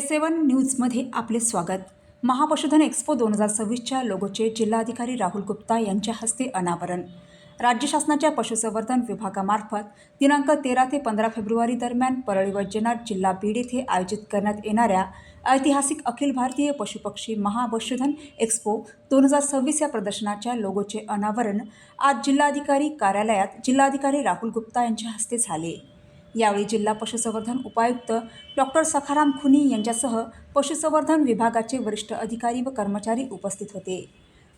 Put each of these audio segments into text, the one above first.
A7 न्यूजमध्ये आपले स्वागत। महापशुधन एक्स्पो 2026च्या लोगोचे जिल्हाधिकारी राहुल गुप्ता यांच्या हस्ते अनावरण। राज्य शासनाच्या पशुसंवर्धन विभागामार्फत दिनांक 13 ते 15 फेब्रुवारी दरम्यान परळी वैजनाथ जिल्हा बीड येथे आयोजित करण्यात येणाऱ्या ऐतिहासिक अखिल भारतीय पशुपक्षी महापशुधन एक्स्पो 2026 या प्रदर्शनाच्या लोगोचे अनावरण आज जिल्हाधिकारी कार्यालयात जिल्हाधिकारी राहुल गुप्ता यांच्या हस्ते झाले। यावेळी जिल्हा पशुसंवर्धन उपायुक्त डॉक्टर सखाराम खुनी यांच्यासह पशुसंवर्धन विभागाचे वरिष्ठ अधिकारी व कर्मचारी उपस्थित होते।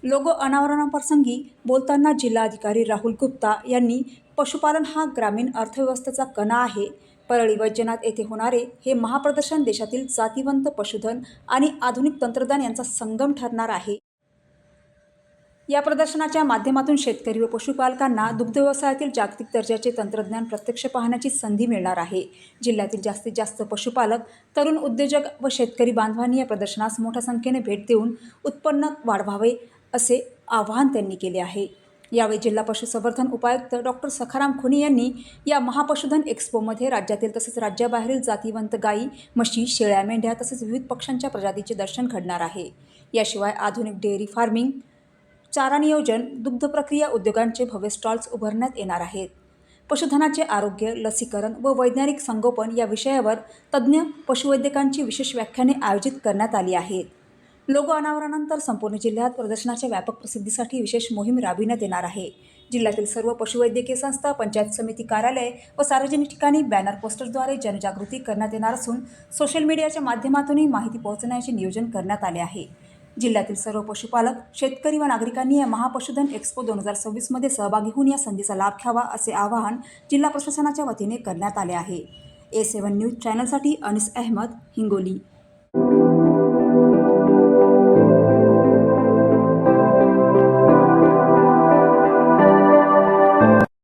लोगो अनावरणाप्रसंगी बोलताना जिल्हाधिकारी राहुल गुप्ता यांनी पशुपालन हा ग्रामीण अर्थव्यवस्थेचा कणा आहे। परळी वैजनाथ येथे होणारे हे महाप्रदर्शन देशातील जातिवंत पशुधन आणि आधुनिक तंत्रज्ञान यांचा संगम ठरणार आहे। या प्रदर्शनाच्या माध्यमातून शेतकरी व पशुपालकांना दुग्ध व्यवसायातील जागतिक दर्जाचे तंत्रज्ञान प्रत्यक्ष पाहण्याची संधी मिळणार आहे। जिल्ह्यातील जास्तीत जास्त पशुपालक, तरुण उद्योजक व शेतकरी बांधवांनी या प्रदर्शनास मोठ्या संख्येने भेट देऊन उत्पन्न वाढवावे असे आवाहन त्यांनी केले आहे। यावेळी जिल्हा पशुसंवर्धन उपायुक्त डॉक्टर सखाराम खुनी यांनी या महापशुधन एक्स्पोमध्ये राज्यातील तसेच राज्याबाहेरील जातिवंत गायी, म्हशी, शेळ्या, मेंढ्या तसेच विविध पक्ष्यांच्या प्रजातीचे दर्शन घडणार आहे। याशिवाय आधुनिक डेअरी फार्मिंग, चारा नियोजन, दुग्ध प्रक्रिया उद्योगांचे भव्य स्टॉल्स उभारण्यात येणार आहेत। पशुधनाचे आरोग्य, लसीकरण व वैज्ञानिक संगोपन या विषयावर तज्ज्ञ पशुवैद्यकांची विशेष व्याख्याने आयोजित करण्यात आली आहेत। लोगो अनावरणानंतर संपूर्ण जिल्ह्यात प्रदर्शनाच्या व्यापक प्रसिद्धीसाठी विशेष मोहीम राबविण्यात येणार आहे। जिल्ह्यातील सर्व पशुवैद्यकीय संस्था, पंचायत समिती कार्यालय व सार्वजनिक ठिकाणी बॅनर पोस्टरद्वारे जनजागृती करण्यात येणार असून सोशल मीडियाच्या माध्यमातूनही माहिती पोहोचवण्याचे नियोजन करण्यात आले आहे। जिल्ह्यातील सर्व पशुपालक, शेतकरी व नागरिकांनी या महापशुधन एक्स्पो 2026 मध्ये सहभागी होऊन या संधीचा लाभ घ्यावा असे आवाहन जिल्हा प्रशासनाच्या वतीने करण्यात आले आहे। A7 न्यूज चॅनलसाठी अनिस अहमद, हिंगोली।